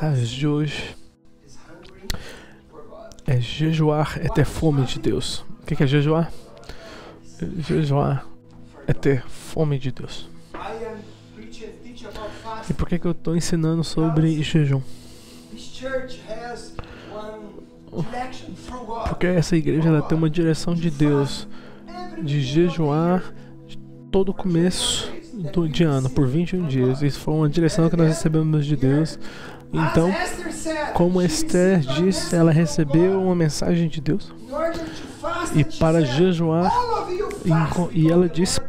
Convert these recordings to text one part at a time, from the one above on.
mensagem de hoje é jejuar é ter fome de Deus. O que é jejuar? Jejuar é ter fome de Deus. E por que eu estou ensinando sobre jejum? Porque essa igreja ela tem uma direção de Deus de jejuar de todo começo de ano por 21 dias. Isso foi uma direção que nós recebemos de Deus. Então, como Esther disse, ela recebeu uma mensagem de Deus e para jejuar, e ela disse,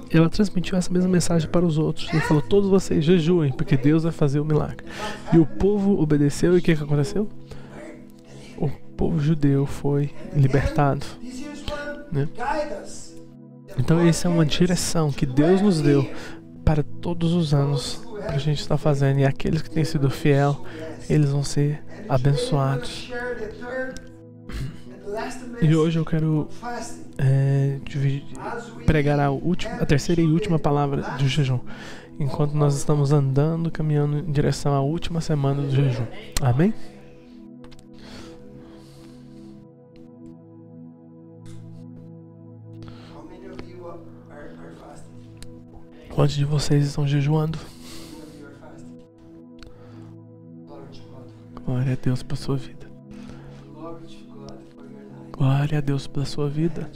ela transmitiu essa mesma mensagem para os outros. Ele falou: todos vocês jejuem, porque Deus vai fazer o milagre. E o povo obedeceu, e o que aconteceu? O povo judeu foi libertado, né? Então essa é uma direção que Deus nos deu para todos os anos para a gente estar fazendo. E aqueles que têm sido fiel, eles vão ser abençoados. E hoje eu quero pregar a terceira e última palavra do jejum, enquanto nós estamos andando, caminhando em direção à última semana do jejum. Amém? Quantos de vocês estão jejuando? Glória a Deus pela sua vida. Glória a Deus pela sua vida.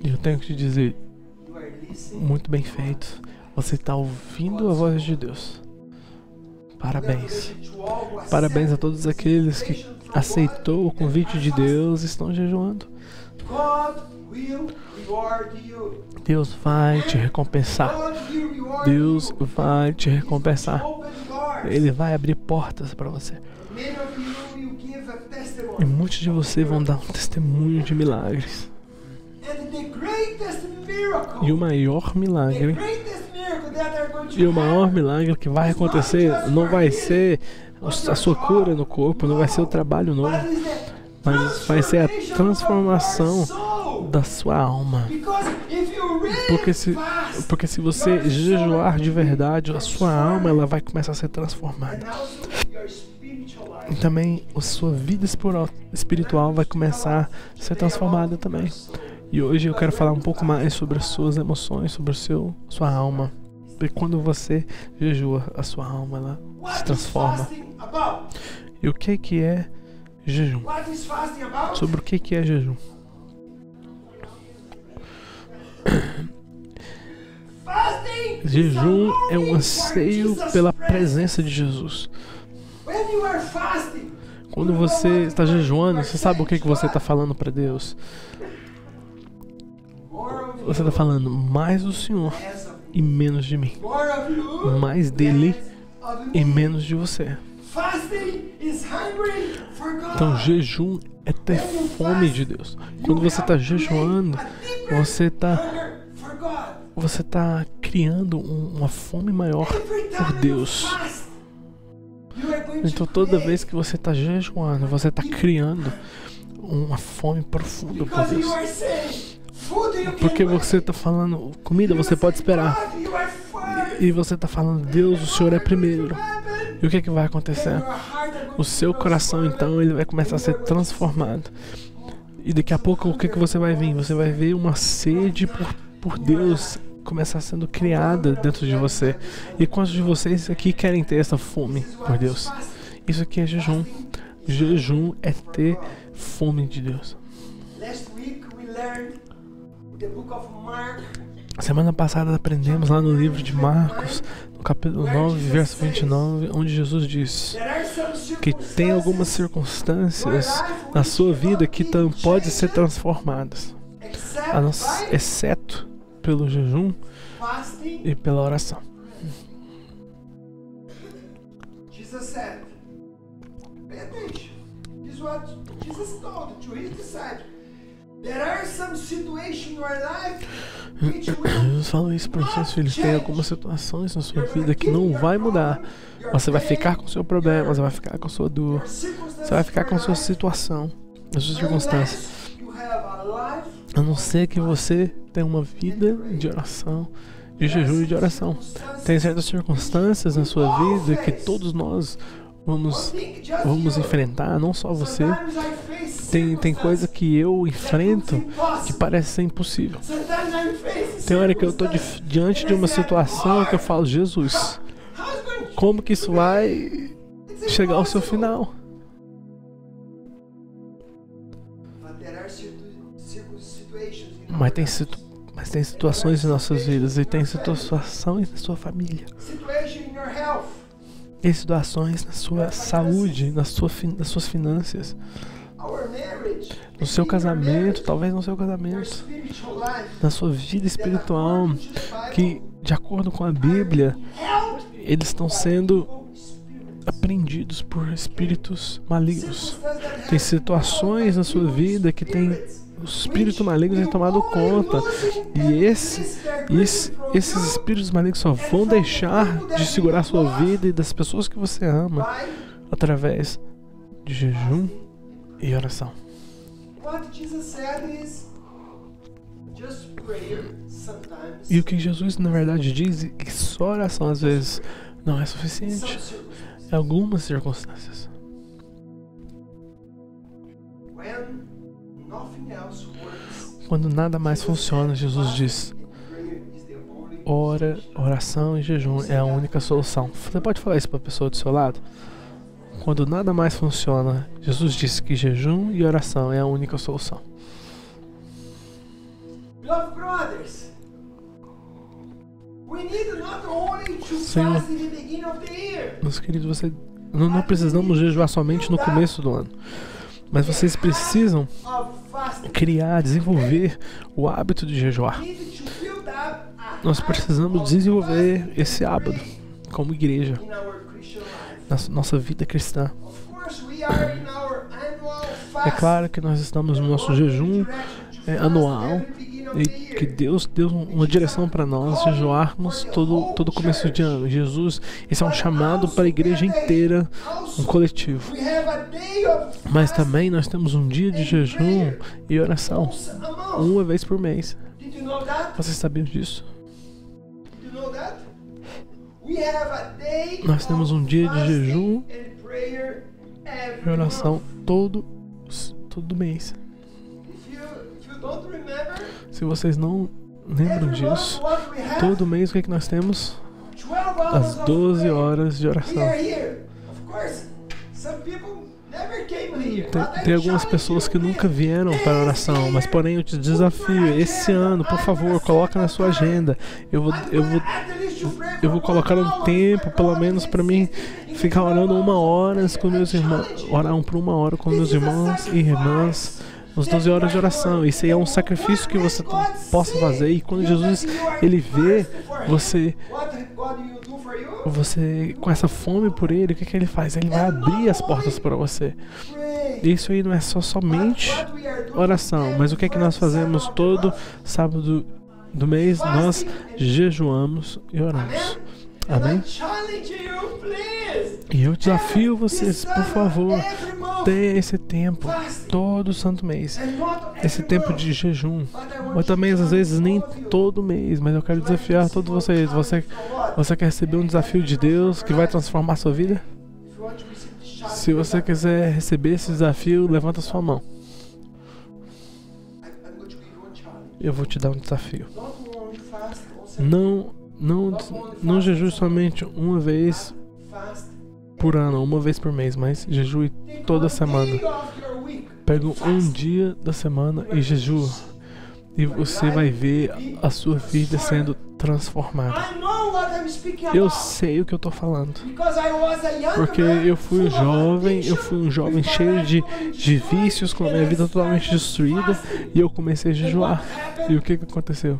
E eu tenho que te dizer, muito bem feito. Você está ouvindo a voz de Deus. Parabéns. Parabéns a todos aqueles que aceitou o convite de Deus e estão jejuando. Deus vai te recompensar. Deus vai te recompensar. Ele vai abrir portas para você. E muitos de vocês vão dar um testemunho de milagres. E o maior milagre que vai acontecer não vai ser a sua cura no corpo, não vai ser o trabalho novo, mas vai ser a transformação da sua alma. Porque se você jejuar de verdade, a sua alma ela vai começar a ser transformada. E também a sua vida espiritual vai começar a ser transformada também. E hoje eu quero falar um pouco mais sobre as suas emoções, sobre sua alma. Porque quando você jejua, a sua alma ela se transforma. E o que é jejum? Sobre o que é jejum? Jejum é um anseio pela presença de Jesus. Quando você está jejuando, você sabe o que você está falando para Deus? Você está falando mais do Senhor e menos de mim. Mais dele e menos de você. Então jejum é ter fome de Deus. Quando você está jejuando, você está criando uma fome maior por Deus. Então toda vez que você está jejuando, você está criando uma fome profunda por Deus. Porque você está falando, comida você pode esperar. E você está falando, Deus, o Senhor é primeiro. E o que vai acontecer? O seu coração então ele vai começar a ser transformado. E daqui a pouco o que você vai ver? Você vai ver uma sede por Deus começar sendo criada dentro de você. E quantos de vocês aqui querem ter essa fome por Deus? Isso aqui é jejum. Jejum é ter fome de Deus. Semana passada aprendemos lá no livro de Marcos, no capítulo 9, verso 29, onde Jesus diz que tem algumas circunstâncias na sua vida que podem ser transformadas, exceto pelo jejum e pela oração. Jesus said, pay attention. This is what Jesus told to his disciples. There are some situations in your life which will Jesus falou isso para os seus filhos. Tem algumas situações na sua vida que não vai mudar. Você vai ficar com o seu problema, você vai ficar com a sua dor, você vai ficar com a sua situação, as suas circunstâncias. A não ser que você tenha uma vida de oração de jejum e de oração. Tem certas circunstâncias na sua vida que todos nós vamos enfrentar, não só você. Tem coisa que eu enfrento que parece ser impossível. Tem hora que eu estou diante de uma situação que eu falo, Jesus, como que isso vai chegar ao seu final? Mas tem situações em nossas vidas e tem situações na sua família. Tem situações na sua saúde, nas suas finanças, no seu casamento, talvez no seu casamento, na sua vida espiritual, que, de acordo com a Bíblia, eles estão sendo apreendidos por espíritos malignos. Tem situações na sua vida que tem os espíritos malignos têm tomado conta. E esses espíritos malignos só vão deixar de segurar a sua vida e das pessoas que você ama através de jejum e oração. E o que Jesus na verdade diz é que só oração às vezes não é suficiente em algumas circunstâncias. Quando nada mais funciona, Jesus diz: oração e jejum é a única solução. Você pode falar isso para a pessoa do seu lado? Quando nada mais funciona, Jesus disse que jejum e oração é a única solução. Senhor, meus queridos, não precisamos jejuar somente no começo do ano, mas vocês precisam desenvolver o hábito de jejuar. Nós precisamos desenvolver esse hábito como igreja, na nossa vida cristã. É claro que nós estamos no nosso jejum anual e que Deus deu uma direção para nós jejuarmos todo começo de ano. Jesus, esse é um chamado para a igreja inteira, um coletivo. Mas também nós temos um dia de jejum e oração, uma vez por mês. Vocês sabiam disso? Nós temos um dia de jejum e oração todo mês. Se vocês não lembram disso, todo mês o que é que nós temos? As 12 horas de oração. Tem algumas pessoas que nunca vieram para a oração, mas porém eu te desafio, esse ano, por favor, coloca na sua agenda. Eu vou colocar um tempo, pelo menos para mim, ficar orando 1 hora com meus irmãos, orar por 1 hora com meus irmãos e irmãs, as 12 horas de oração. Isso aí é um sacrifício que você possa fazer. E quando Jesus ele vê você com essa fome por ele, o que ele faz? Ele vai abrir as portas para você. Isso aí não é somente oração, mas o que é que nós fazemos todo sábado do mês? Nós jejuamos e oramos. Amém? E eu desafio vocês, por favor, tenha esse tempo todo santo mês, esse tempo de jejum. Ou também às vezes nem todo mês, mas eu quero desafiar todos vocês. Você quer receber um desafio de Deus que vai transformar a sua vida? Se você quiser receber esse desafio, levanta sua mão. Eu vou te dar um desafio. Não jejue somente uma vez por ano, uma vez por mês, mas jejue toda semana. Pega um dia da semana e jejua. E você vai ver a sua vida sendo transformada. Eu sei o que eu estou falando. Porque eu fui um jovem cheio de vícios, com a minha vida totalmente destruída, e eu comecei a jejuar. E o que aconteceu?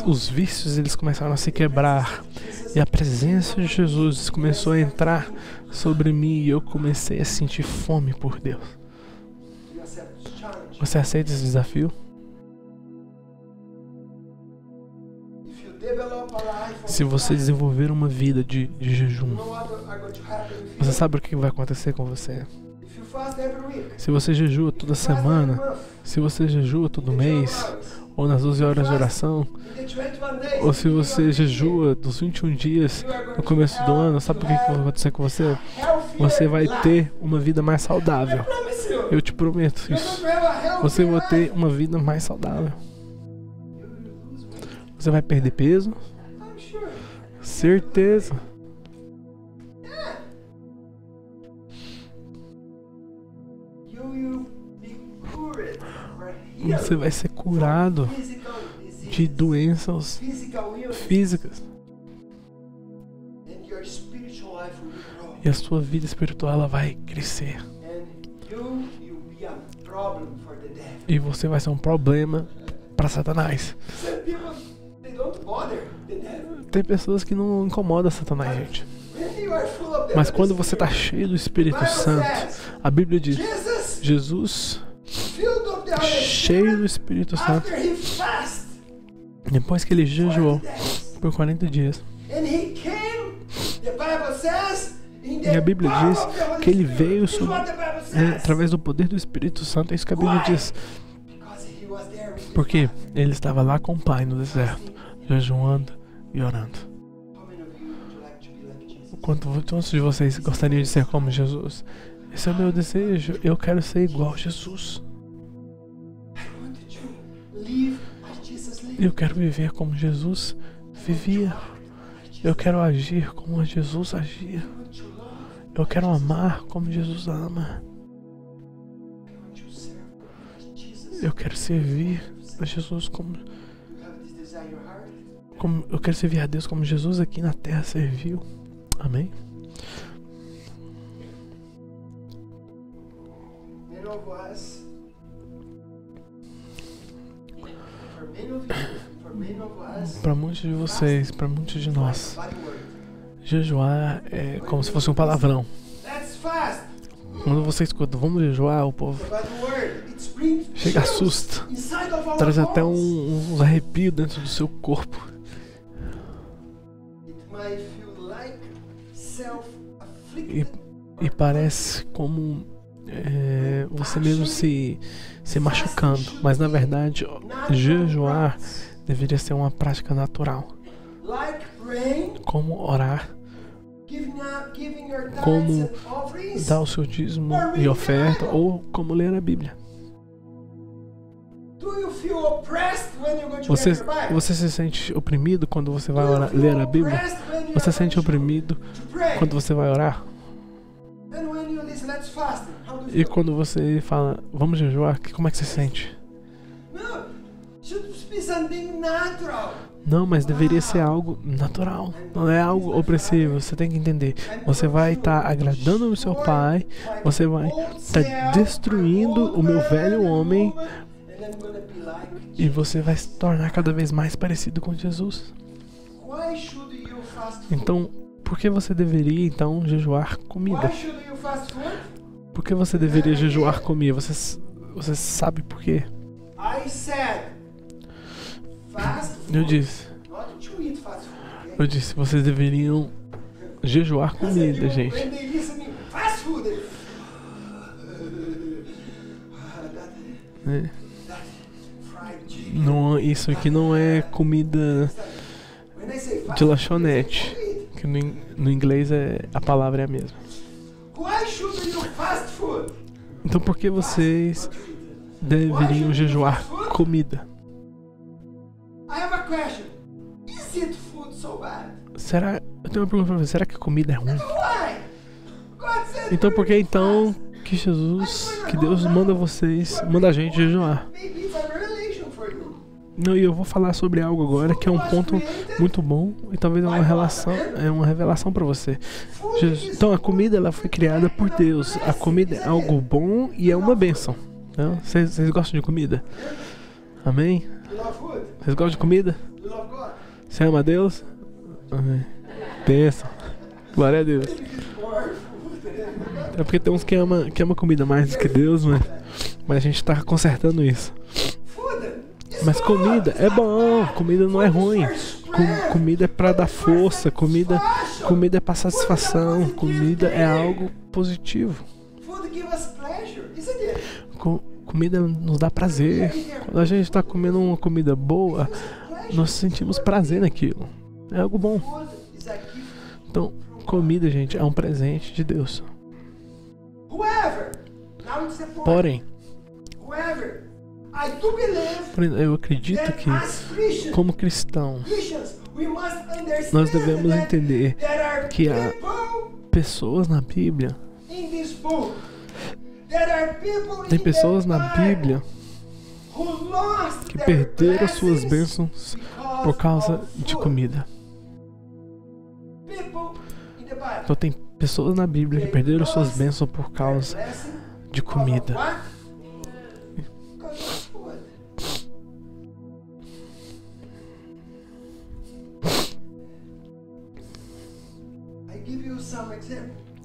Os vícios eles começaram a se quebrar e a presença de Jesus começou a entrar sobre mim e eu comecei a sentir fome por Deus. Você aceita esse desafio? Se você desenvolver uma vida de jejum, você sabe o que vai acontecer com você? Se você jejua toda semana, se você jejua todo mês, ou nas 12 horas de oração, ou se você jejua dos 21 dias no começo do ano, sabe o que vai acontecer com você? Você vai ter uma vida mais saudável. Eu te prometo isso. Você vai ter uma vida mais saudável. Você vai perder peso? Certeza. Você vai ser curado de doenças físicas. E a sua vida espiritual ela vai crescer. E você vai ser um problema para Satanás. Tem pessoas que não incomodam Satanás, gente. Mas quando você está cheio do Espírito Santo, a Bíblia diz, Jesus, cheio do Espírito Santo, depois que ele jejuou por 40 dias, e a Bíblia diz que ele veio através do poder do Espírito Santo. É isso que a Bíblia diz. Porque ele estava lá com o Pai no deserto, jejuando e orando. Quantos de vocês gostariam de ser como Jesus? Esse é o meu desejo. Eu quero ser igual a Jesus. Eu quero viver como Jesus vivia. Eu quero agir como Jesus agia. Eu quero amar como Jesus ama. Eu quero servir a Jesus como eu quero servir a Deus como Jesus aqui na terra serviu. Amém? Para muitos de vocês, para muitos de nós, jejuar é como se fosse um palavrão. Quando você escuta, vamos jejuar, o povo chega, assusta, traz até uns arrepios dentro do seu corpo. E parece como você mesmo se machucando. Mas na verdade, jejuar deveria ser uma prática natural. Como orar, como dar o seu dízimo e oferta, ou como ler a Bíblia. Você se sente oprimido quando você vai ler a Bíblia? Você se sente oprimido quando você vai orar? E quando você fala, vamos jejuar, como é que você se sente? Não, mas deveria ser algo natural. Não é algo opressivo. Você tem que entender. Você vai estar agradando o seu Pai. Você vai estar destruindo o meu velho homem. E você vai se tornar cada vez mais parecido com Jesus. Então, por que você deveria então jejuar comida? Por que você deveria jejuar comida? Você sabe por quê? Eu disse, vocês deveriam jejuar comida, gente. Não, isso aqui não é comida de lanchonete, que no inglês a palavra é a mesma. Então por que vocês deveriam jejuar comida? Eu tenho uma pergunta pra você. Será que a comida é ruim? Então por que então que Deus manda a gente jejuar? Não, e eu vou falar sobre algo agora que é um ponto muito bom e talvez é uma revelação para você. Então a comida ela foi criada por Deus. A comida é algo bom e é uma bênção. Vocês gostam de comida? Amém? Vocês gostam de comida? Você ama a Deus? Amém. Bênção. Glória a Deus. É porque tem uns que ama comida mais do que Deus, mas a gente tá consertando isso. Mas comida é bom, comida não é ruim. Comida é pra dar força, comida é pra satisfação, comida é algo positivo. comida nos dá prazer. Quando a gente está comendo uma comida boa, nós sentimos prazer naquilo. É algo bom. Então, comida, gente, é um presente de Deus. Porém, eu acredito que, como cristão, nós devemos entender que há pessoas na Bíblia. Tem pessoas na Bíblia que perderam suas bênçãos por causa de comida. Então tem pessoas na Bíblia que perderam suas bênçãos por causa de comida.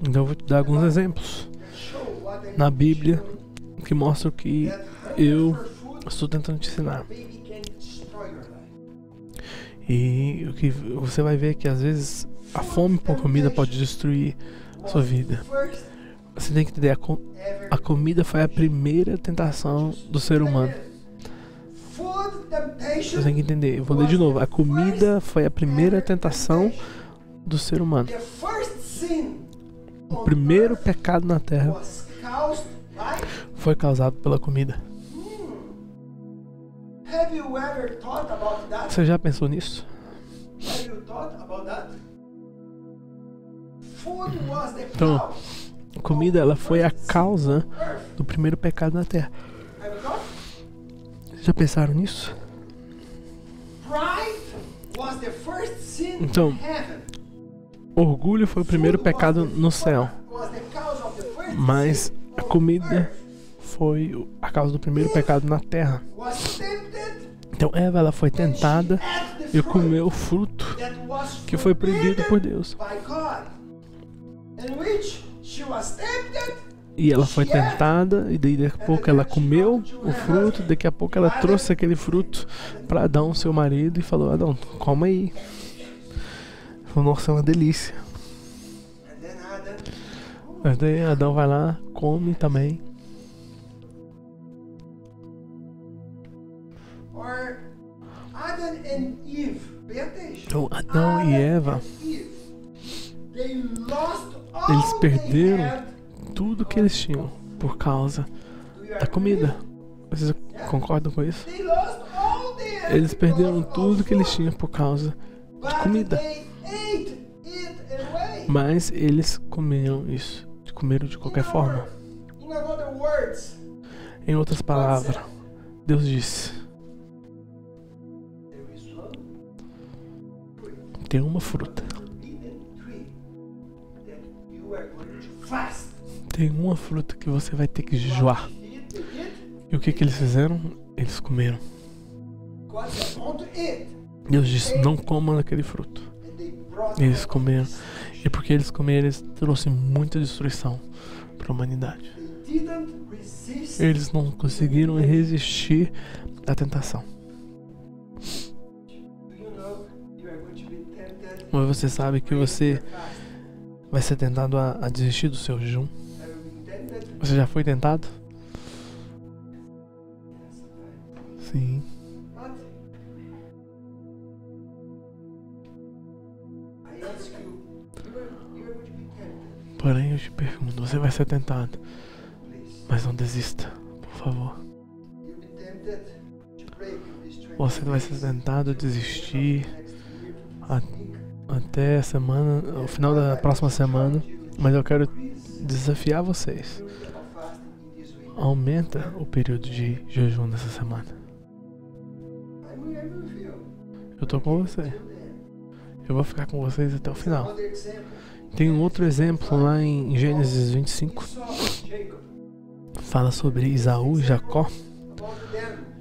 Então eu vou te dar alguns exemplos na Bíblia que mostram que eu estou tentando te ensinar. E o que você vai ver é que às vezes a fome por comida pode destruir a sua vida. Você tem que entender, a comida foi a primeira tentação do ser humano. Você tem que entender, eu vou ler de novo. A comida foi a primeira tentação do ser humano. O primeiro pecado na Terra foi causado pela comida. Você já pensou nisso? Então, a comida, ela foi a causa do primeiro pecado na Terra. Já pensaram nisso? Então, orgulho foi o primeiro pecado no céu, mas a comida foi a causa do primeiro pecado na terra. Então Eva, ela foi tentada e comeu o fruto que foi proibido por Deus. E ela foi tentada e daí daqui a pouco ela comeu o fruto, daqui a pouco ela trouxe aquele fruto para Adão, seu marido, e falou: Adão, come aí. Falou: nossa, é uma delícia. Mas daí Adão vai lá, come também. Então Adão e Eva, eles perderam tudo que eles tinham por causa da comida. Vocês concordam com isso? Eles perderam tudo que eles tinham por causa de comida. Mas eles comeram isso, comeram de qualquer forma. Em outras palavras, Deus disse: tem uma fruta. Tem uma fruta que você vai ter que jejuar. E o que eles fizeram? Eles comeram. Deus disse: não comam daquele fruto. Eles comeram. E porque eles comeram, eles trouxeram muita destruição para a humanidade. Eles não conseguiram resistir à tentação. Mas você sabe que você vai ser tentado a desistir do seu jejum? Você já foi tentado? Sim. Porém, eu te pergunto, você vai ser tentado, mas não desista, por favor. Você vai ser tentado a desistir até a semana, o final da próxima semana, mas eu quero desafiar vocês. Aumenta o período de jejum nessa semana. Eu tô com você. Eu vou ficar com vocês até o final. Tem um outro exemplo lá em Gênesis 25. Fala sobre Esaú e Jacó.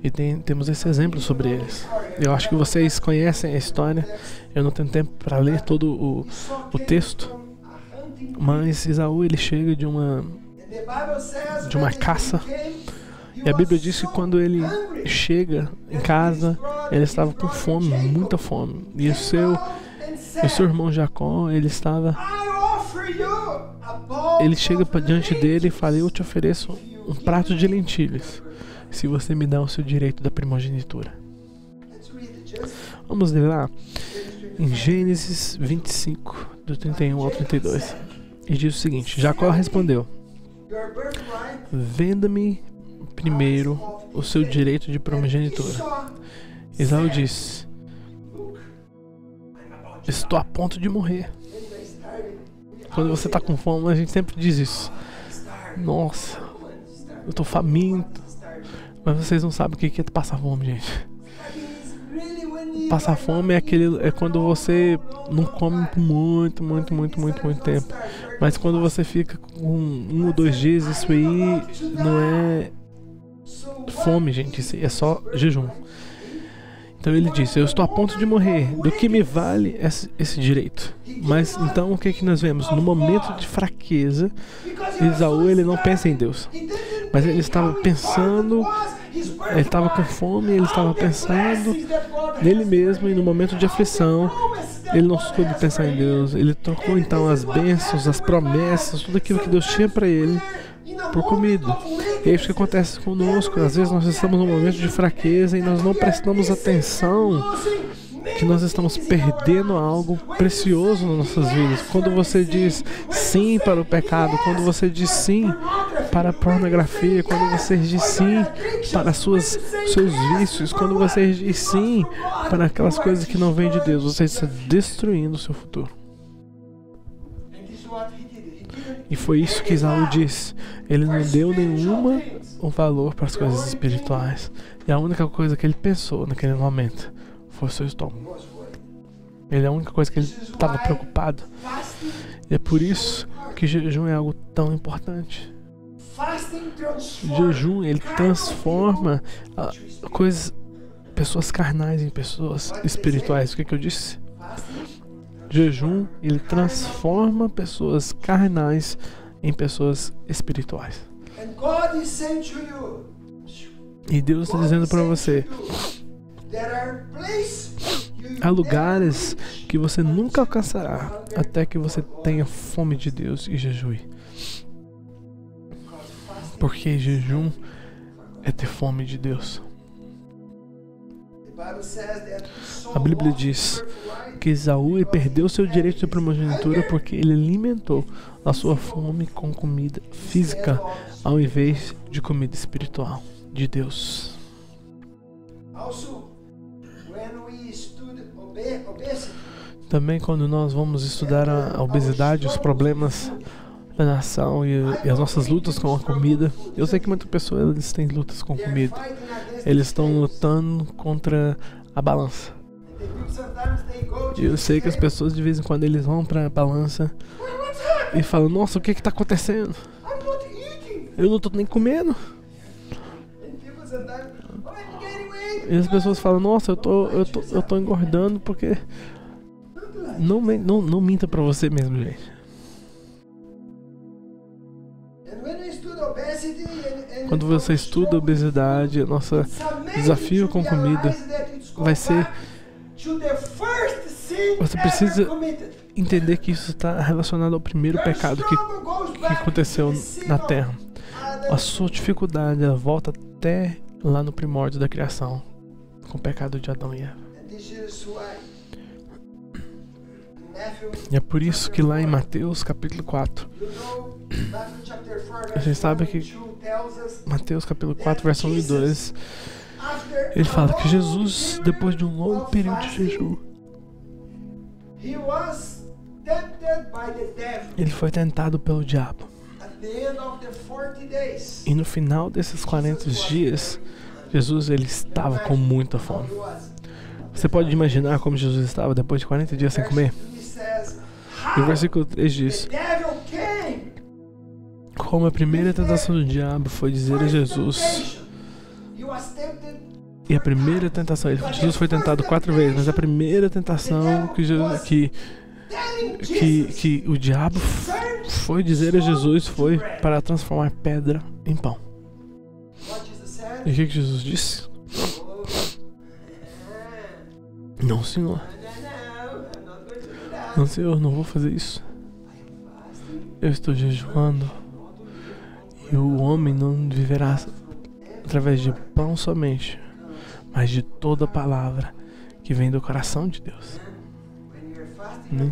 E temos esse exemplo sobre eles. Eu acho que vocês conhecem a história. Eu não tenho tempo para ler todo o texto. Mas Esaú, ele chega de uma caça. E a Bíblia diz que quando ele chega em casa, ele estava com fome, muita fome. E o seu irmão Jacó, ele chega para diante dele e fala: eu te ofereço um prato de lentilhas se você me dá o seu direito da primogenitura. Vamos ler lá em Gênesis 25, do 31 ao 32. E diz o seguinte: Jacó respondeu: venda-me primeiro o seu direito de primogenitura. Esaú disse: estou a ponto de morrer. Quando você está com fome, a gente sempre diz isso. Nossa, eu estou faminto. Mas vocês não sabem o que é passar fome, gente. Passar fome é quando você não come por muito tempo. Mas quando você fica com 1 ou 2 dias, isso aí não é fome, gente. Isso aí é só jejum. Então ele disse: eu estou a ponto de morrer. Do que me vale esse direito? Mas então o que nós vemos? No momento de fraqueza, Esaú, ele não pensa em Deus. Mas ele estava pensando, ele estava com fome, ele estava pensando nele mesmo, e no momento de aflição, ele não soube pensar em Deus. Ele trocou então as bênçãos, as promessas, tudo aquilo que Deus tinha para ele, por comida. E é isso que acontece conosco. Às vezes nós estamos num momento de fraqueza e nós não prestamos atenção que nós estamos perdendo algo precioso nas nossas vidas. Quando você diz sim para o pecado, quando você diz sim para a pornografia, quando você diz sim para seus vícios, quando você diz sim para aquelas coisas que não vêm de Deus, você está destruindo o seu futuro. E foi isso que Esaú disse. Ele não deu nenhum valor para as coisas espirituais. E a única coisa que ele pensou naquele momento foi o seu estômago. A única coisa que ele estava preocupado. E é por isso que jejum é algo tão importante. O jejum, ele transforma pessoas carnais em pessoas espirituais. O que eu disse? Jejum, ele transforma pessoas carnais em pessoas espirituais. E Deus está dizendo para você: há lugares que você nunca alcançará até que você tenha fome de Deus e jejue. Porque jejum é ter fome de Deus. A Bíblia diz que Esaú perdeu seu direito de primogenitura porque ele alimentou a sua fome com comida física ao invés de comida espiritual de Deus. Também quando nós vamos estudar a obesidade, os problemas da nação e as nossas lutas com a comida, eu sei que muitas pessoas eles têm lutas com comida. Eles estão lutando contra a balança. E eu sei que as pessoas de vez em quando eles vão para a balança e falam: nossa, o que está acontecendo? Eu não estou nem comendo. E as pessoas falam: nossa, eu tô engordando porque... Não minta para você mesmo, gente. Quando você estuda a obesidade, nosso desafio com comida vai ser... Você precisa entender que isso está relacionado ao primeiro pecado que aconteceu na Terra. A sua dificuldade volta até lá no primórdio da criação, com o pecado de Adão e Eva. E é por isso que lá em Mateus capítulo 4, a gente sabe que Mateus capítulo 4, verso 1 e 2, ele fala que Jesus, depois de um longo período de jejum, ele foi tentado pelo diabo. E no final desses 40 dias, Jesus ele estava com muita fome. Você pode imaginar como Jesus estava depois de 40 dias sem comer? E o versículo 3 diz: como a primeira tentação do diabo foi dizer a Jesus, e a primeira tentação, Jesus foi tentado 4 vezes, mas a primeira tentação que o diabo foi dizer a Jesus foi para transformar pedra em pão. E o que Jesus disse? Não, Senhor. Não, Senhor, não vou fazer isso. Eu estou jejuando E o homem não viverá através de pão somente, mas de toda palavra que vem do coração de Deus. Né?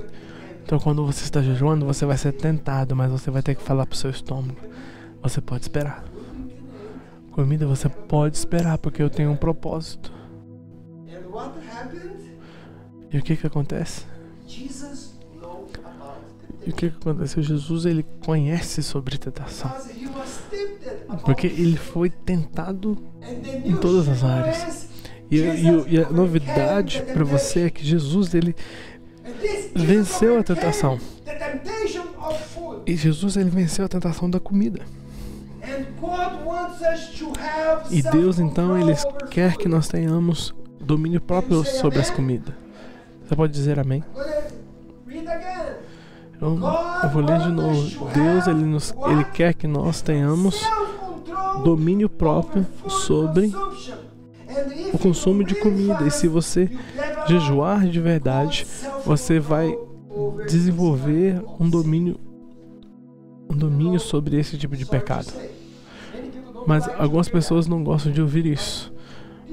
Então quando você está jejuando, você vai ser tentado, mas você vai ter que falar pro seu estômago: você pode esperar. Comida você pode esperar, porque eu tenho um propósito. E o que acontece? E o que aconteceu? Jesus, ele conhece sobre tentação. Porque ele foi tentado em todas as áreas. E a novidade para você é que Jesus, ele venceu a tentação. E Jesus, ele venceu a tentação da comida. E Deus, então, ele quer que nós tenhamos domínio próprio sobre as comidas. Você pode dizer amém? Eu vou ler de novo. Deus, ele quer que nós tenhamos domínio próprio sobre o consumo de comida. E se você jejuar de verdade, você vai desenvolver um domínio sobre esse tipo de pecado. Mas algumas pessoas não gostam de ouvir isso.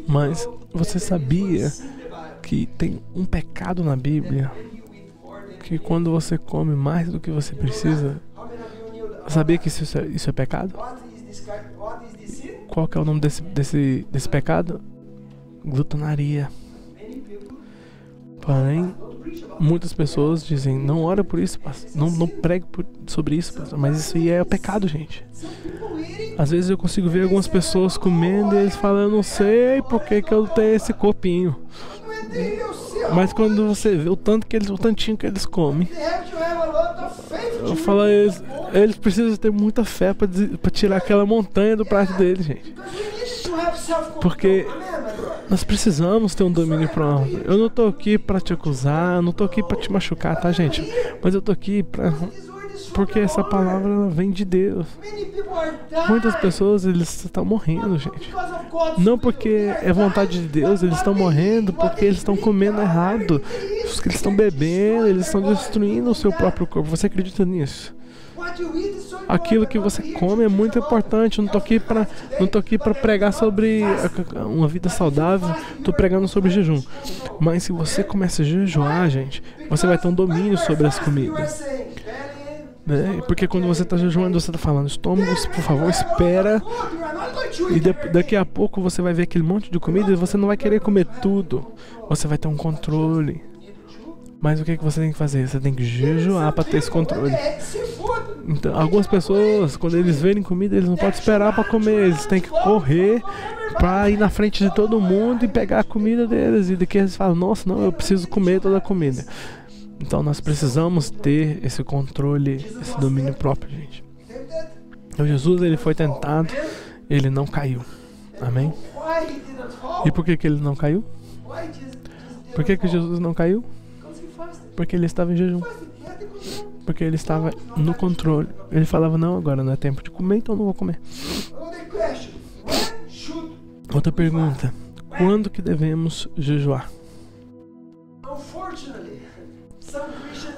Mas você sabia que tem um pecado na Bíblia que quando você come mais do que você precisa, sabia que isso é pecado? Qual que é o nome desse pecado? Glutonaria. Porém, muitas pessoas dizem: não ora por isso, não pregue sobre isso, mas isso aí é pecado, gente. Às vezes eu consigo ver algumas pessoas comendo e eles falam: eu não sei por que eu tenho esse corpinho. Mas quando você vê o tantinho que eles comem, eu falo: eles precisam ter muita fé para tirar aquela montanha do prato deles, gente. Porque nós precisamos ter um domínio próprio. Eu não tô aqui para te acusar, eu não tô aqui para te machucar, tá, gente? Mas eu tô aqui porque essa palavra ela vem de Deus. Muitas pessoas, eles estão morrendo, gente. Não porque é vontade de Deus, eles estão morrendo porque eles estão comendo errado. Eles estão bebendo, eles estão destruindo o seu próprio corpo. Você acredita nisso? Aquilo que você come é muito importante. Eu não tô aqui para pregar sobre uma vida saudável. Tô pregando sobre jejum. Mas se você começa a jejuar, gente, você vai ter um domínio sobre as comidas. Né? Porque quando você está jejuando, você está falando: estômago, por favor, espera. E daqui a pouco você vai ver aquele monte de comida e você não vai querer comer tudo. Você vai ter um controle. Mas o que você tem que fazer? Você tem que jejuar para ter esse controle. Então, algumas pessoas, quando eles verem comida, eles não podem esperar para comer. Eles têm que correr para ir na frente de todo mundo e pegar a comida deles. E daqui eles falam: nossa, não, eu preciso comer toda a comida. Então nós precisamos ter esse controle, esse domínio próprio, gente. Então Jesus, ele foi tentado, ele não caiu. Amém? E por que ele não caiu? Por que Jesus não caiu? Porque ele estava em jejum. Porque ele estava no controle. Ele falava: não, agora não é tempo de comer, então não vou comer. Outra pergunta: quando que devemos jejuar?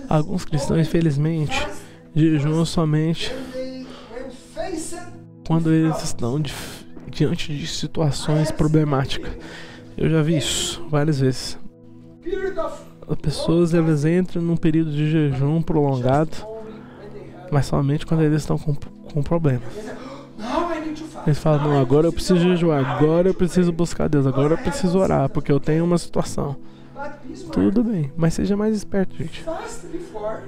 Alguns cristãos, infelizmente, jejuam somente quando eles estão diante de situações problemáticas. Eu já vi isso várias vezes. As pessoas, elas entram num período de jejum prolongado, mas somente quando eles estão com problemas. Eles falam: não, agora eu preciso jejuar, agora eu preciso buscar Deus, agora eu preciso orar, porque eu tenho uma situação. Tudo bem, mas seja mais esperto, gente.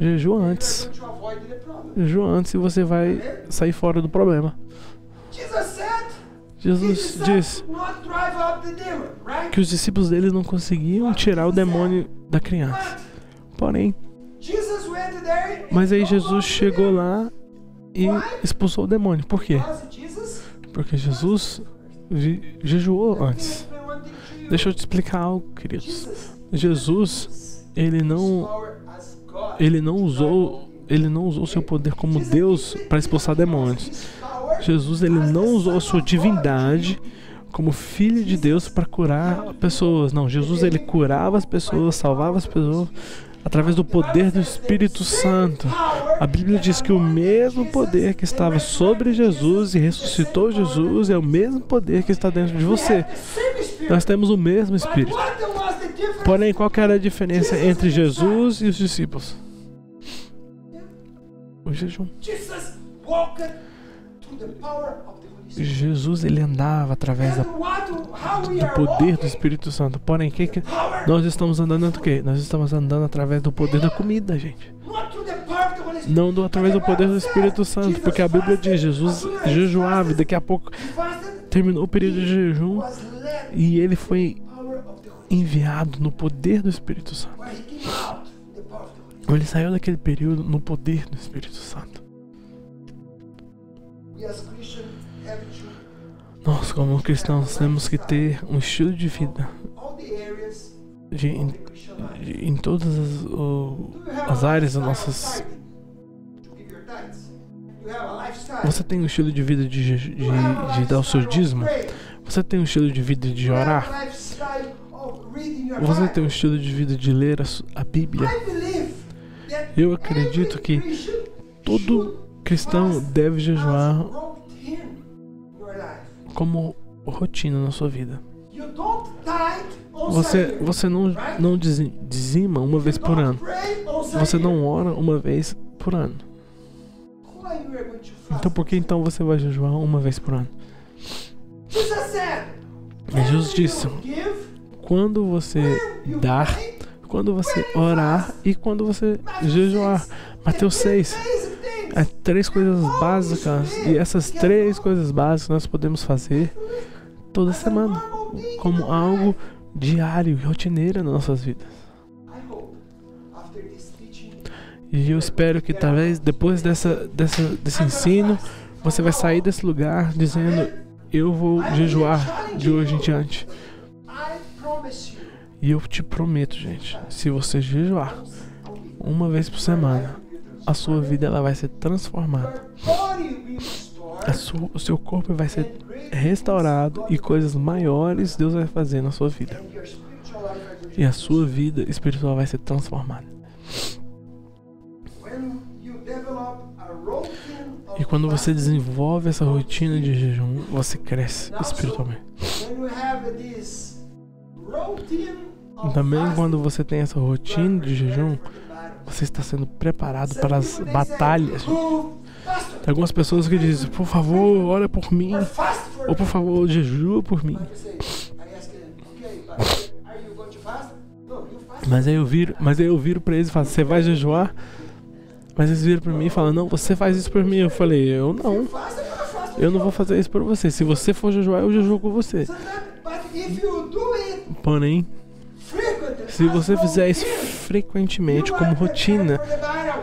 Jejua antes. Jejua antes e você vai sair fora do problema. Jesus disse que os discípulos dele não conseguiam tirar o demônio da criança. Porém, mas aí Jesus chegou lá e expulsou o demônio. Por quê? Porque Jesus jejuou antes. Deixa eu te explicar algo, queridos. Jesus, ele não usou o seu poder como Deus para expulsar demônios. Jesus, ele não usou a sua divindade como filho de Deus para curar pessoas. Não, Jesus, ele curava as pessoas, salvava as pessoas através do poder do Espírito Santo. A Bíblia diz que o mesmo poder que estava sobre Jesus e ressuscitou Jesus é o mesmo poder que está dentro de você. Nós temos o mesmo Espírito. Porém, qual que era a diferença entre Jesus e os discípulos? O jejum. Jesus, ele andava através do poder do Espírito Santo. Porém, nós estamos andando do quê? Nós estamos andando através do poder da comida, gente. Não através do poder do Espírito Santo, porque a Bíblia diz, Jesus jejuava e daqui a pouco terminou o período de jejum e ele foi enviado no poder do Espírito Santo. Ele saiu daquele período no poder do Espírito Santo. Nós, como cristãos, temos que ter um estilo de vida em todas as áreas das nossas. Você tem um estilo de vida de dar o seu dízimo? Você tem um estilo de vida de orar? Você tem um estilo de vida de ler a Bíblia? Eu acredito que todo cristão deve jejuar como rotina na sua vida. Você não dizima uma vez por ano. Você não ora uma vez por ano. Então por que então você vai jejuar uma vez por ano? Jesus disse, quando você dar, quando você orar e quando você jejuar. Mateus 6. É 3 coisas básicas. E essas 3 coisas básicas nós podemos fazer toda semana, como algo diário e rotineiro nas nossas vidas. E eu espero que talvez depois desse ensino, você vai sair desse lugar dizendo, eu vou jejuar de hoje em diante. E eu te prometo, gente, se você jejuar uma vez por semana, a sua vida ela vai ser transformada. O seu corpo vai ser restaurado e coisas maiores Deus vai fazer na sua vida. E a sua vida espiritual vai ser transformada. E quando você desenvolve essa rotina de jejum, você cresce espiritualmente. Também quando você tem essa rotina de jejum, você está sendo preparado para as batalhas. Tem algumas pessoas que dizem, por favor, ora por mim. Ou por favor, jejua por mim. Mas aí eu viro para eles e falo, você vai jejuar? Mas eles viram para mim e falam, não, você faz isso por mim. Eu falei, eu não. Eu não vou fazer isso por você. Se você for jejuar, eu jejuo com você. Porém, se você fizer isso frequentemente, como rotina,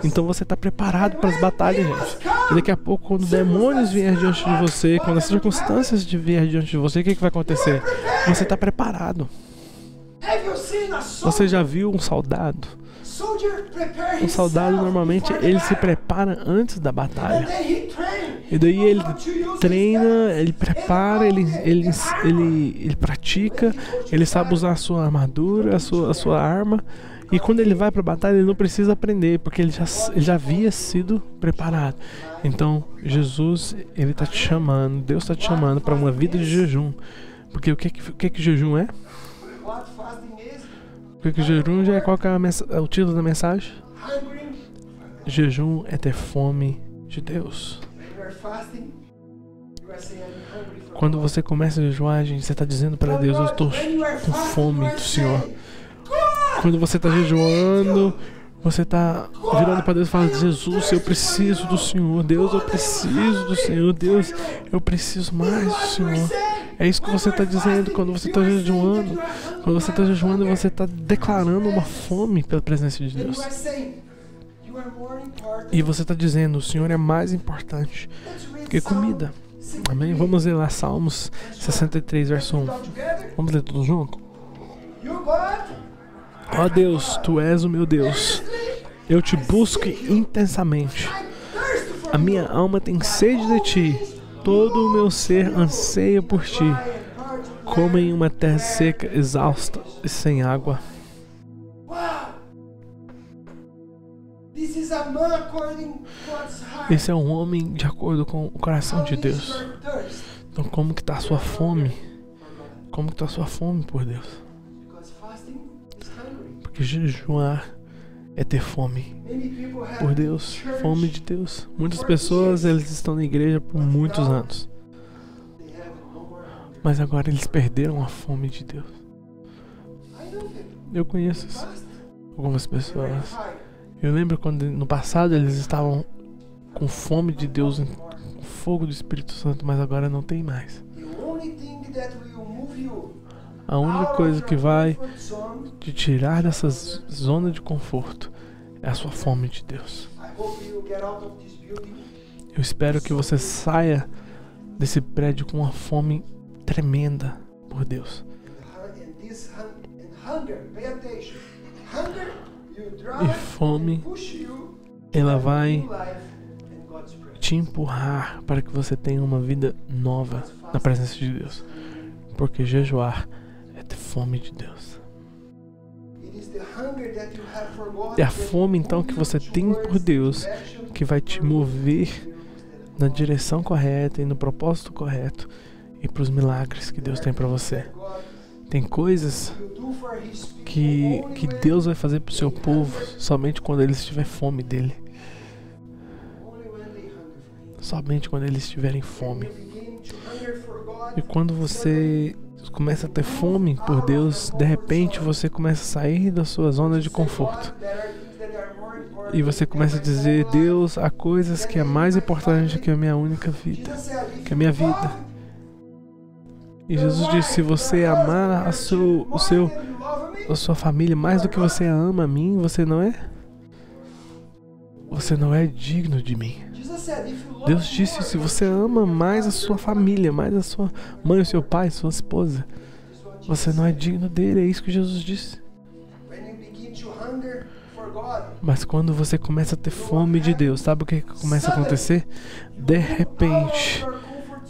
então você está preparado para as batalhas, gente. E daqui a pouco, quando demônios vierem diante de você, quando as circunstâncias vierem diante de você, o que vai acontecer? Você está preparado. Você já viu um soldado? Um soldado normalmente ele se prepara antes da batalha. E daí ele treina, ele prepara, ele pratica, ele sabe usar a sua armadura, a sua arma. E quando ele vai para a batalha, ele não precisa aprender, porque ele já havia sido preparado. Então, Jesus, ele está te chamando, Deus está te chamando para uma vida de jejum. Porque o que jejum é? Porque jejum já é qual que é o título da mensagem? Jejum é ter fome de Deus. Quando você começa a jejuar, gente, você está dizendo para Deus, eu estou com fome do Senhor. Quando você está jejuando, você está virando para Deus e falando, Jesus, eu preciso do Senhor. Deus, eu preciso do Senhor. Deus, eu preciso mais do Senhor. É isso que você está dizendo quando você está jejuando. Quando você está jejuando, você está declarando uma fome pela presença de Deus. E você está dizendo, o Senhor é mais importante que comida. Amém? Vamos ler lá Salmos 63, verso 1. Vamos ler tudo junto? Ó Deus, Tu és o meu Deus. Eu Te busco intensamente. A minha alma tem sede de Ti. Todo o meu ser anseia por Ti, como em uma terra seca, exausta e sem água. Esse é um homem de acordo com o coração de Deus. Então como que está a sua fome? Como que está a sua fome por Deus? Porque jejuar é ter fome por Deus, fome de Deus. Muitas pessoas, eles estão na igreja por muitos anos, mas agora eles perderam a fome de Deus. Eu conheço algumas pessoas. Eu lembro quando no passado eles estavam com fome de Deus, com fogo do Espírito Santo, mas agora não tem mais. A única coisa que vai te tirar dessa zona de conforto é a sua fome de Deus. Eu espero que você saia desse prédio com uma fome tremenda por Deus. E fome, ela vai te empurrar para que você tenha uma vida nova na presença de Deus. Porque jejuar é ter fome de Deus. É a fome então que você tem por Deus que vai te mover na direção correta e no propósito correto e para os milagres que Deus tem para você. Tem coisas que Deus vai fazer para o seu povo somente quando eles tiverem fome dele. Somente quando eles tiverem fome. E quando você começa a ter fome por Deus, de repente você começa a sair da sua zona de conforto. E você começa a dizer: Deus, há coisas que é mais importante que a minha única vida, que a minha vida. E Jesus disse: se você amar a sua família mais do que você ama a mim, você não é digno de mim. Deus disse: se você ama mais a sua família, mais a sua mãe, o seu pai, sua esposa, você não é digno dele. É isso que Jesus disse. Mas quando você começa a ter fome de Deus, sabe o que começa a acontecer? De repente,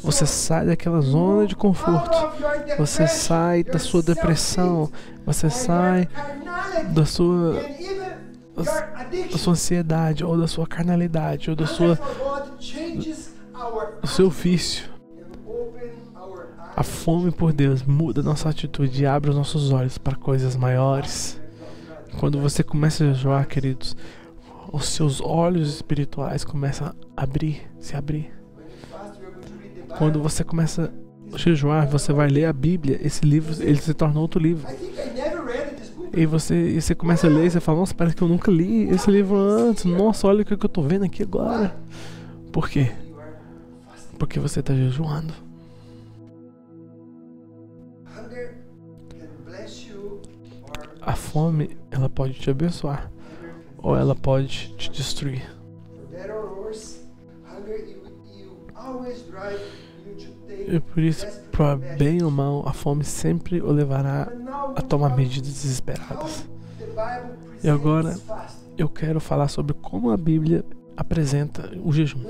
você sai daquela zona de conforto, você sai da sua depressão, você sai da sua ansiedade, ou da sua carnalidade, ou do seu vício. A fome por Deus muda a nossa atitude e abre os nossos olhos para coisas maiores. Quando você começa a jejuar, queridos, os seus olhos espirituais começam a se abrir. Quando você começa a jejuar, você vai ler a Bíblia. Esse livro, ele se torna outro livro. E você começa a ler e você fala: nossa, parece que eu nunca li esse livro antes. Nossa, olha o que eu estou vendo aqui agora. Por quê? Porque você está jejuando. A fome, ela pode te abençoar, ou ela pode te destruir. E por isso, para bem ou mal, a fome sempre o levará a tomar medidas desesperadas. E agora, eu quero falar sobre como a Bíblia apresenta o jejum.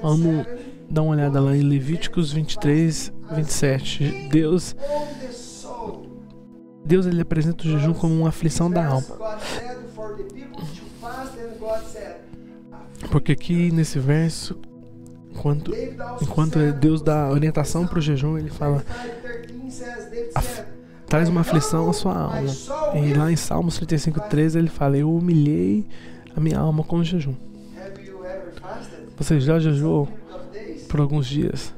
Vamos dar uma olhada lá em Levíticos 23, 27. Deus ele apresenta o jejum como uma aflição da alma. Porque aqui nesse verso, enquanto Deus dá orientação para o jejum, ele fala: traz uma aflição à sua alma. E lá em Salmos 35:13 ele fala: eu humilhei a minha alma com o jejum. Você já jejuou por alguns dias?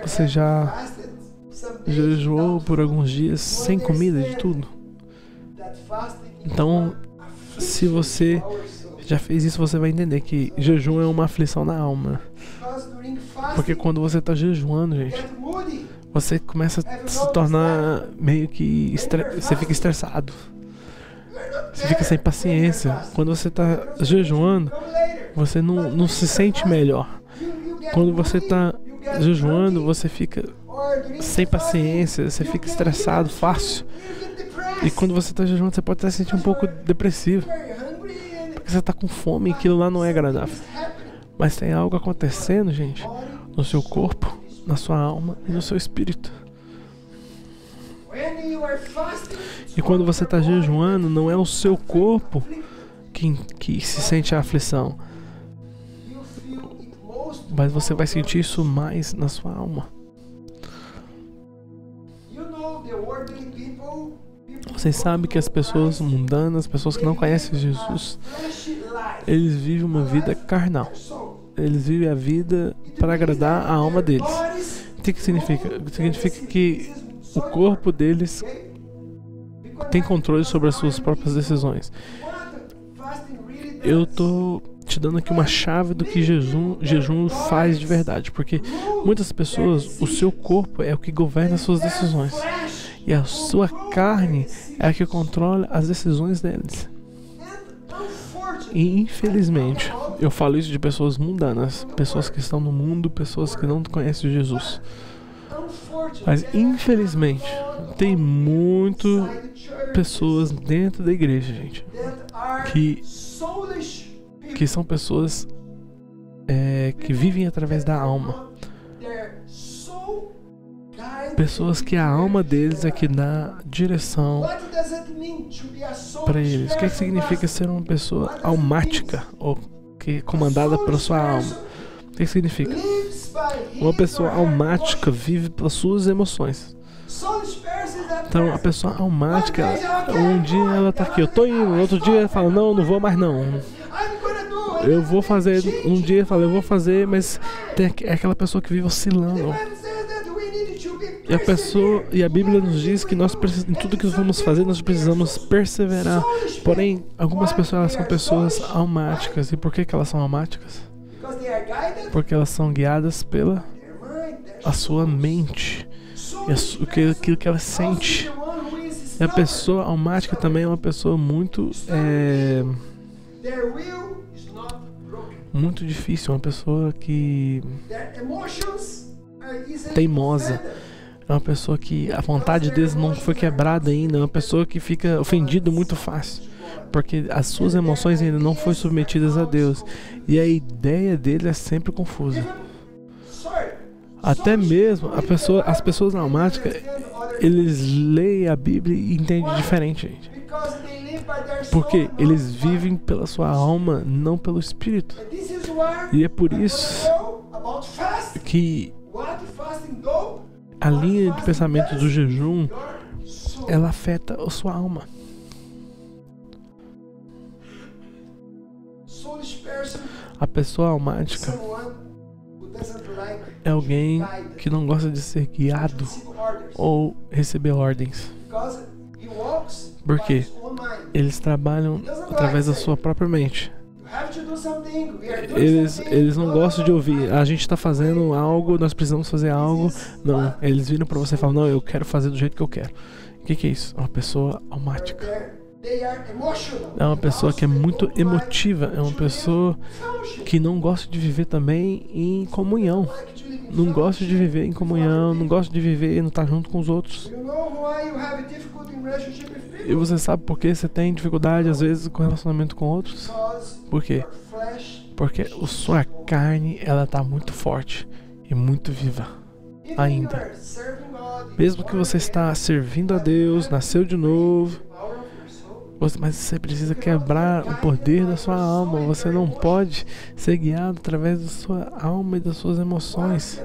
Você já jejuou por alguns dias sem comida de tudo? Então, se você já fez isso, você vai entender que jejum é uma aflição na alma. Porque quando você está jejuando, gente, você começa a se tornar meio que você fica estressado. Você fica sem paciência. Quando você está jejuando, você não se sente melhor. Quando você está jejuando, você fica sem paciência, você fica estressado fácil. E quando você está jejuando, você pode até se sentir um pouco depressivo, porque você está com fome e aquilo lá não é agradável. Mas tem algo acontecendo, gente, no seu corpo, na sua alma e no seu espírito. E quando você está jejuando, não é o seu corpo que se sente a aflição. Mas você vai sentir isso mais na sua alma. Vocês sabem que as pessoas mundanas, as pessoas que não conhecem Jesus, eles vivem uma vida carnal. Eles vivem a vida para agradar a alma deles. O que significa? Significa que o corpo deles tem controle sobre as suas próprias decisões. Eu tô te dando aqui uma chave do que jejum faz de verdade, porque muitas pessoas, o seu corpo é o que governa as suas decisões, e a sua carne é a que controla as decisões deles. E infelizmente, eu falo isso de pessoas mundanas, pessoas que estão no mundo, pessoas que não conhecem Jesus. Mas infelizmente, tem muito pessoas dentro da igreja, gente, que são pessoas que vivem através da alma. Pessoas que a alma deles é que dá direção para eles. O que significa ser uma pessoa almática, ou que é comandada pela sua alma? O que significa? Uma pessoa almática vive pelas suas emoções. Então, a pessoa almática, um dia ela tá aqui, eu tô indo, no outro dia ela fala, não vou mais não. Eu vou fazer, um dia fala, eu vou fazer, mas é aquela pessoa que vive oscilando. E a Bíblia nos diz que nós precisamos, em tudo que vamos fazer, nós precisamos perseverar. Porém, algumas pessoas elas são pessoas almáticas. E por que elas são almáticas? Porque elas são guiadas pela a sua mente e aquilo que ela sente. E a pessoa almática também é uma pessoa muito difícil, uma pessoa que teimosa. É uma pessoa que a vontade deles não foi quebrada ainda. É uma pessoa que fica ofendida muito fácil, porque as suas emoções ainda não foram submetidas a Deus. E a ideia dele é sempre confusa. Até mesmo as pessoas almáticas, eles leem a Bíblia e entendem diferente, gente. Porque eles vivem pela sua alma, não pelo Espírito. E é por isso que a linha de pensamento do jejum, ela afeta a sua alma. A pessoa almática é alguém que não gosta de ser guiado ou receber ordens. Por quê? Eles trabalham através da sua própria mente. Eles não gostam de ouvir. A gente está fazendo algo, nós precisamos fazer algo. Não, eles viram para você e falam, não, eu quero fazer do jeito que eu quero. O que é isso? É uma pessoa almática. É uma pessoa que é muito emotiva. É uma pessoa que não gosta de viver também em comunhão. Não gosta de viver em comunhão, não gosta de viver e não estar junto com os outros. E você sabe por que você tem dificuldade às vezes com relacionamento com outros? Por quê? Porque a sua carne, ela está muito forte e muito viva ainda. Mesmo que você está servindo a Deus, nasceu de novo, mas você precisa quebrar o poder da sua alma. Você não pode ser guiado através da sua alma e das suas emoções.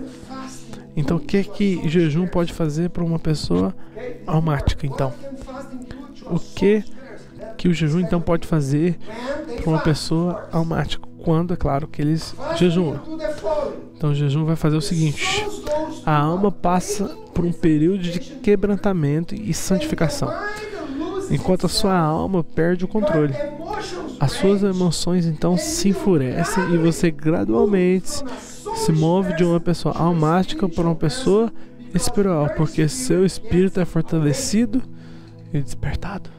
Então, o que jejum pode fazer para uma pessoa almática, então? O que o jejum, então, pode fazer para uma pessoa almática? Quando, é claro, que eles jejuam. Então, o jejum vai fazer o seguinte. A alma passa por um período de quebrantamento e santificação, enquanto a sua alma perde o controle. As suas emoções, então, se enfurecem e você gradualmente se move de uma pessoa almática para uma pessoa espiritual, porque seu espírito é fortalecido e despertado.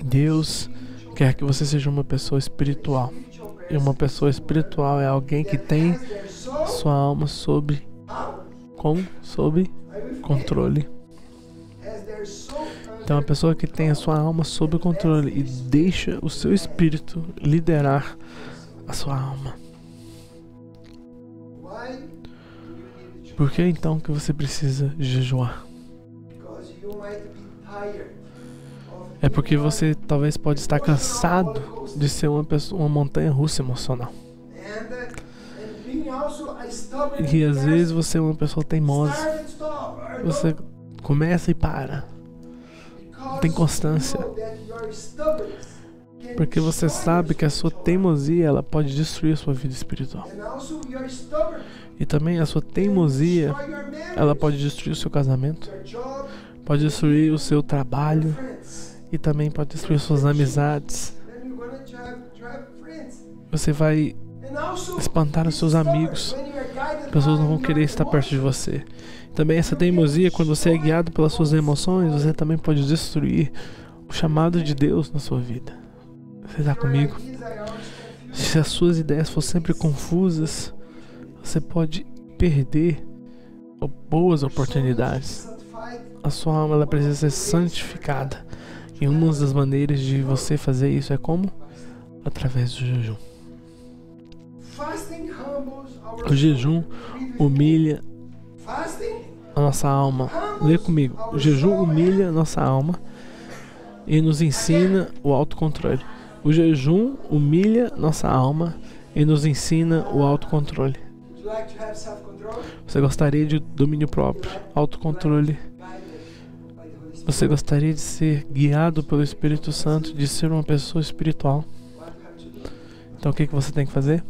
Deus quer que você seja uma pessoa espiritual. E uma pessoa espiritual é alguém que tem sua alma sob controle. Então, a pessoa que tem a sua alma sob controle e deixa o seu espírito liderar a sua alma. Por que então que você precisa jejuar? É porque você talvez pode estar cansado de ser uma montanha russa emocional. E às vezes você é uma pessoa teimosa. Você começa e para. Não tem constância. Porque você sabe que a sua teimosia ela pode destruir a sua vida espiritual. E também a sua teimosia ela pode destruir o seu casamento, pode destruir o seu trabalho e também pode destruir suas amizades. Você vai espantar os seus amigos. As pessoas não vão querer estar perto de você. Também essa teimosia, quando você é guiado pelas suas emoções, você também pode destruir o chamado de Deus na sua vida. Você está comigo? Se as suas ideias forem sempre confusas, você pode perder boas oportunidades. A sua alma ela precisa ser santificada. E uma das maneiras de você fazer isso é como? Através do jejum. O jejum humilha a nossa alma. Lê comigo. O jejum humilha a nossa alma e nos ensina o autocontrole. O jejum humilha nossa alma e nos ensina o autocontrole. Você gostaria de domínio próprio, autocontrole? Você gostaria de ser guiado pelo Espírito Santo, de ser uma pessoa espiritual? Então o que você tem que fazer?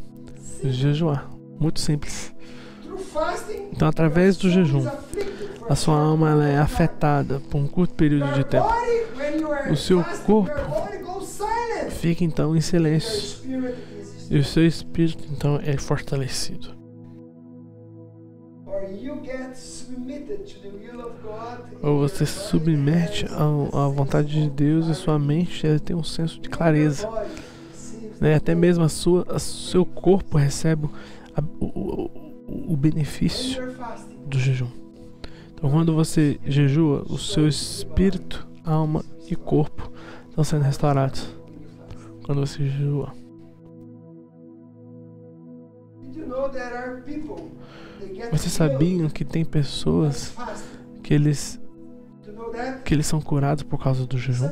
Jejuar. Muito simples. Então através do jejum, a sua alma ela é afetada por um curto período de tempo. O seu corpo fica então em silêncio. E o seu espírito então é fortalecido. Ou você se submete à vontade de Deus e sua mente ela tem um senso de clareza. Até mesmo o seu corpo recebe o benefício do jejum. Então quando você jejua, o seu espírito, alma e corpo estão sendo restaurados. Quando você jejua. Vocês sabiam que tem pessoas que eles são curados por causa do jejum?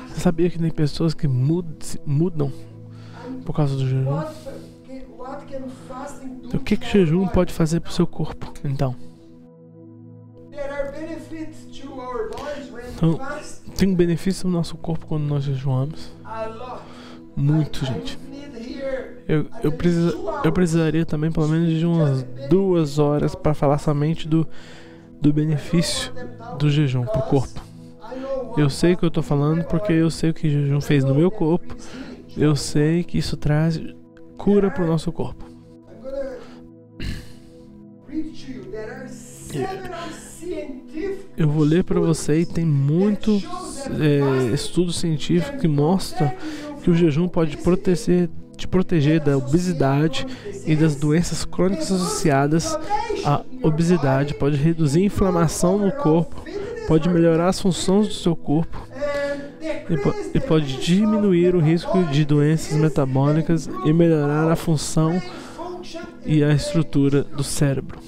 Você sabia que tem pessoas que mudam por causa do jejum? Então, o que o jejum pode fazer para o seu corpo, então? Então, tem um benefício no nosso corpo quando nós jejuamos. Muito, gente. Eu precisaria também pelo menos de umas 2 horas para falar somente do benefício do jejum para o corpo. Eu sei o que eu estou falando porque eu sei o que o jejum fez no meu corpo. Eu sei que isso traz cura para o nosso corpo. Eu vou ler para você e tem muito estudo científico que mostra que o jejum pode te proteger da obesidade e das doenças crônicas associadas à obesidade, pode reduzir a inflamação no corpo, pode melhorar as funções do seu corpo e pode diminuir o risco de doenças metabólicas e melhorar a função e a estrutura do cérebro.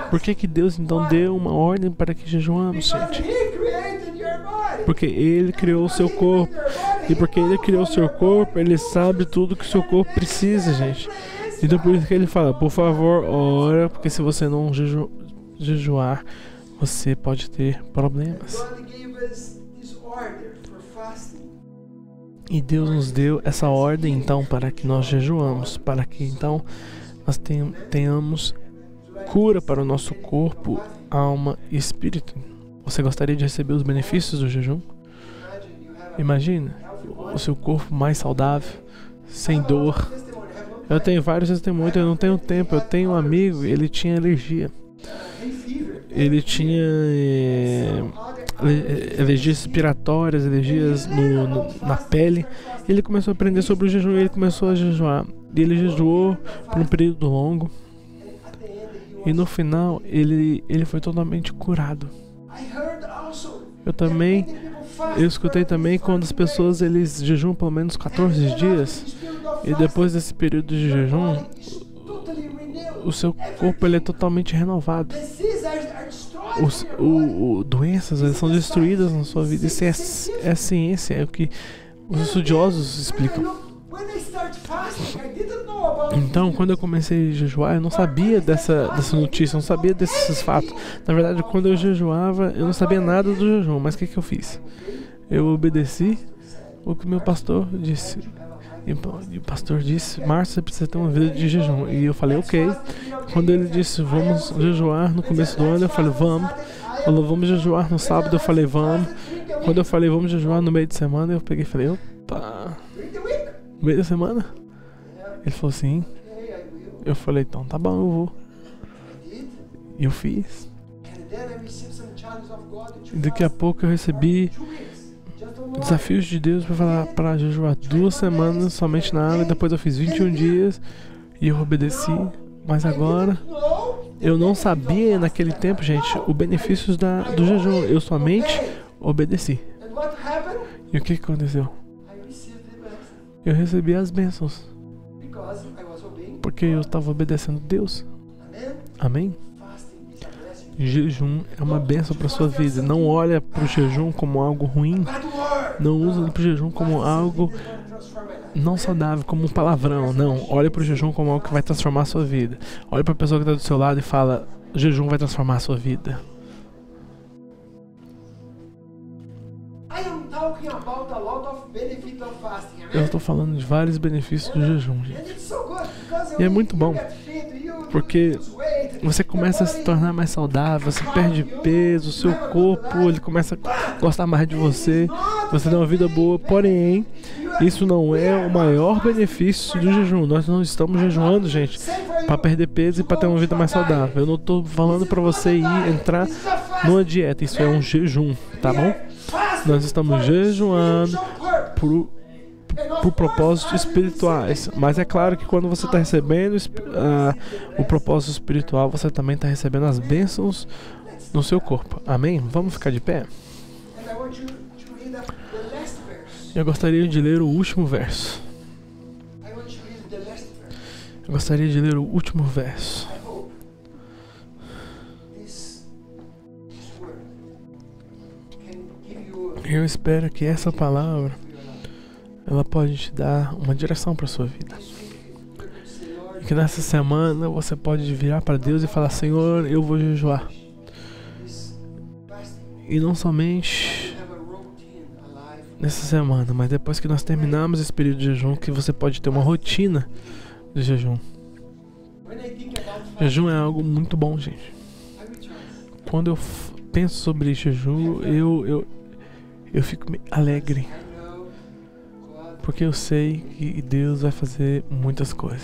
Por que Deus então deu uma ordem para que jejuamos, gente? Porque Ele criou o seu corpo. E porque Ele criou o seu corpo, Ele sabe tudo que o seu corpo precisa, gente. Então por isso que Ele fala, por favor, ora, porque se você não jejuar, você pode ter problemas. E Deus nos deu essa ordem então para que nós jejuamos, para que então nós tenhamos cura para o nosso corpo, alma e espírito. Você gostaria de receber os benefícios do jejum? Imagina o seu corpo mais saudável, sem dor. Eu tenho vários testemunhos, eu não tenho tempo. Eu tenho um amigo, ele tinha alergia. Ele tinha alergias respiratórias, alergias na pele. Ele começou a aprender sobre o jejum e ele começou a jejuar. E ele jejuou por um período longo. E no final, ele foi totalmente curado. Eu escutei também quando as pessoas eles jejuam pelo menos 14 dias. E depois desse período de jejum, o seu corpo ele é totalmente renovado. Doenças elas são destruídas na sua vida. Isso é a ciência, é o que os estudiosos explicam. Então, quando eu comecei a jejuar, eu não sabia dessa notícia, eu não sabia desses fatos. Na verdade, quando eu jejuava, eu não sabia nada do jejum. Mas o que eu fiz? Eu obedeci o que meu pastor disse. E o pastor disse: Márcio, você precisa ter uma vida de jejum. E eu falei: ok. Quando ele disse: vamos jejuar no começo do ano, eu falei: vamos. Falou: vamos jejuar no sábado, eu falei: vamos. Quando eu falei: vamos jejuar no meio de semana, eu peguei e falei: opa, no meio da semana? Ele falou: sim. Eu falei: então tá bom, eu vou. E eu fiz. E daqui a pouco eu recebi desafios de Deus para falar para jejuar 2 semanas somente na água. E depois eu fiz 21 dias e eu obedeci. Mas agora eu não sabia naquele tempo, gente, os benefícios do jejum. Eu somente obedeci. E o que aconteceu? Eu recebi as bênçãos porque eu estava obedecendo Deus. Amém? Jejum é uma bênção para sua vida. Não olha para o jejum como algo ruim. Não usa o jejum como algo não saudável, como um palavrão. Não, olha para o jejum como algo que vai transformar a sua vida. Olha para a pessoa que está do seu lado e fala: o jejum vai transformar a sua vida. Eu estou falando de vários benefícios do jejum, gente. E é muito bom, porque você começa a se tornar mais saudável, você perde peso, o seu corpo ele começa a gostar mais de você, você tem uma vida boa. Porém, isso não é o maior benefício do jejum. Nós não estamos jejuando, gente, para perder peso e para ter uma vida mais saudável. Eu não estou falando para você entrar numa dieta. Isso é um jejum, tá bom? Nós estamos jejuando por propósitos espirituais. Mas é claro que quando você está recebendo o propósito espiritual, você também está recebendo as bênçãos no seu corpo. Amém? Vamos ficar de pé? Eu gostaria de ler o último verso. Eu gostaria de ler o último verso. Eu espero que essa palavra ela pode te dar uma direção para sua vida. E que nessa semana você pode virar para Deus e falar: Senhor, eu vou jejuar. E não somente nessa semana, mas depois que nós terminarmos esse período de jejum, que você pode ter uma rotina de jejum. Jejum é algo muito bom, gente. Quando eu penso sobre jejum, eu fico alegre. Porque eu sei que Deus vai fazer muitas coisas.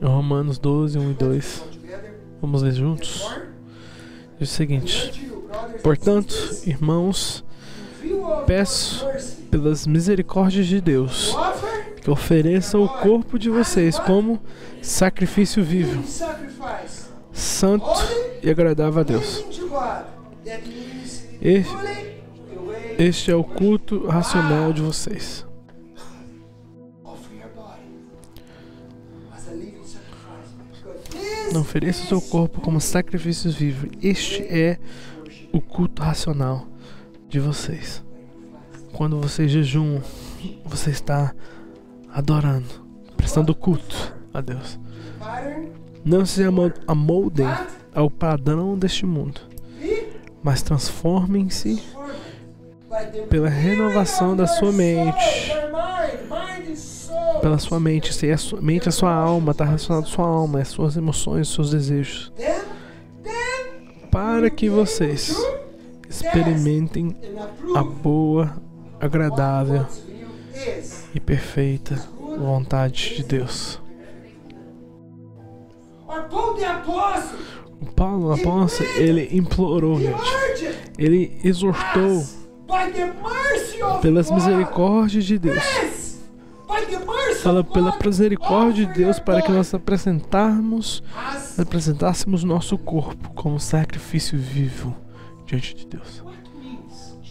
Em Romanos 12, 1 e 2. Vamos ler juntos? Diz o seguinte: portanto, irmãos, peço pelas misericórdias de Deus que ofereçam o corpo de vocês como sacrifício vivo, santo e agradável a Deus. Este é o culto racional de vocês. Não ofereça o seu corpo como sacrifício vivo. Este é o culto racional de vocês. Quando você jejum, você está adorando, prestando culto a Deus. Não se amoldem ao padrão deste mundo, mas transformem-se pela renovação da sua mente. Pela sua mente. Se a sua mente, a sua alma, está relacionado à sua alma, às suas emoções, seus desejos. Para que vocês experimentem a boa, agradável e perfeita vontade de Deus. O Paulo, o apóstolo, ele implorou, gente. Ele exortou pelas misericórdias de Deus. Fala pela misericórdia de Deus para que nós apresentássemos nosso corpo como sacrifício vivo diante de Deus.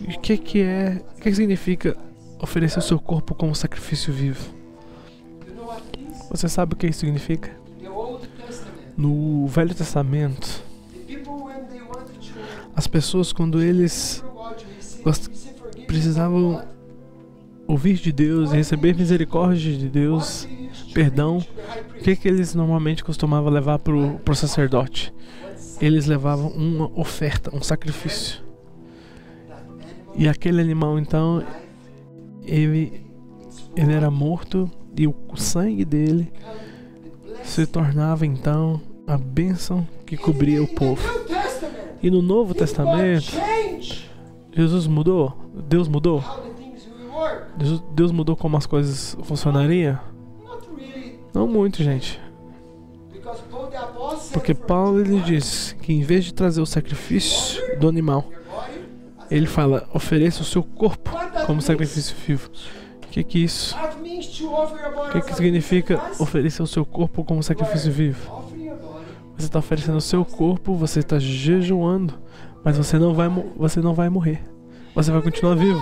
E o que significa oferecer o seu corpo como sacrifício vivo. Você sabe o que isso significa? No Velho Testamento, as pessoas, quando eles precisavam ouvir de Deus e receber misericórdia de Deus, perdão, o que eles normalmente costumavam levar pro sacerdote? Eles levavam uma oferta, um sacrifício. E aquele animal, então, ele era morto e o sangue dele se tornava, então, a bênção que cobria o povo. E no Novo Testamento, Jesus mudou? Deus mudou? Deus mudou como as coisas funcionariam? Não muito, gente. Porque Paulo, ele diz que em vez de trazer o sacrifício do animal, ele fala, ofereça o seu corpo como sacrifício vivo. O que é isso? O que significa oferecer o seu corpo como sacrifício vivo? Você está oferecendo o seu corpo, você está jejuando, mas você não vai morrer. Você vai continuar vivo.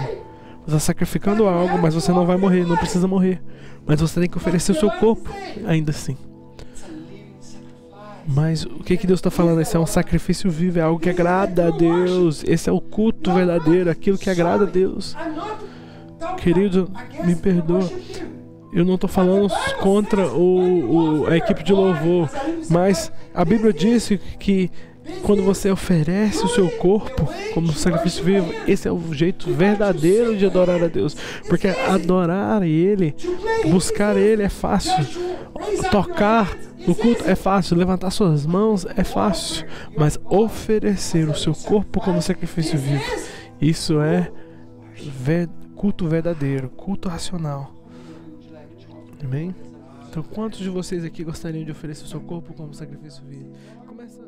Você está sacrificando algo, mas você não vai morrer, não precisa morrer. Mas você tem que oferecer o seu corpo, ainda assim. Mas o que Deus está falando? Esse é um sacrifício vivo, é algo que agrada a Deus. Esse é o culto verdadeiro, aquilo que agrada a Deus. Querido, me perdoa. Eu não estou falando contra a equipe de louvor, mas a Bíblia diz que quando você oferece o seu corpo como sacrifício vivo, esse é o jeito verdadeiro de adorar a Deus. Porque adorar Ele, buscar Ele é fácil. Tocar no culto é fácil, levantar suas mãos é fácil. Mas oferecer o seu corpo como sacrifício vivo, isso é culto verdadeiro, culto racional. Amém? Então, quantos de vocês aqui gostariam de oferecer o seu corpo como sacrifício vivo? Começa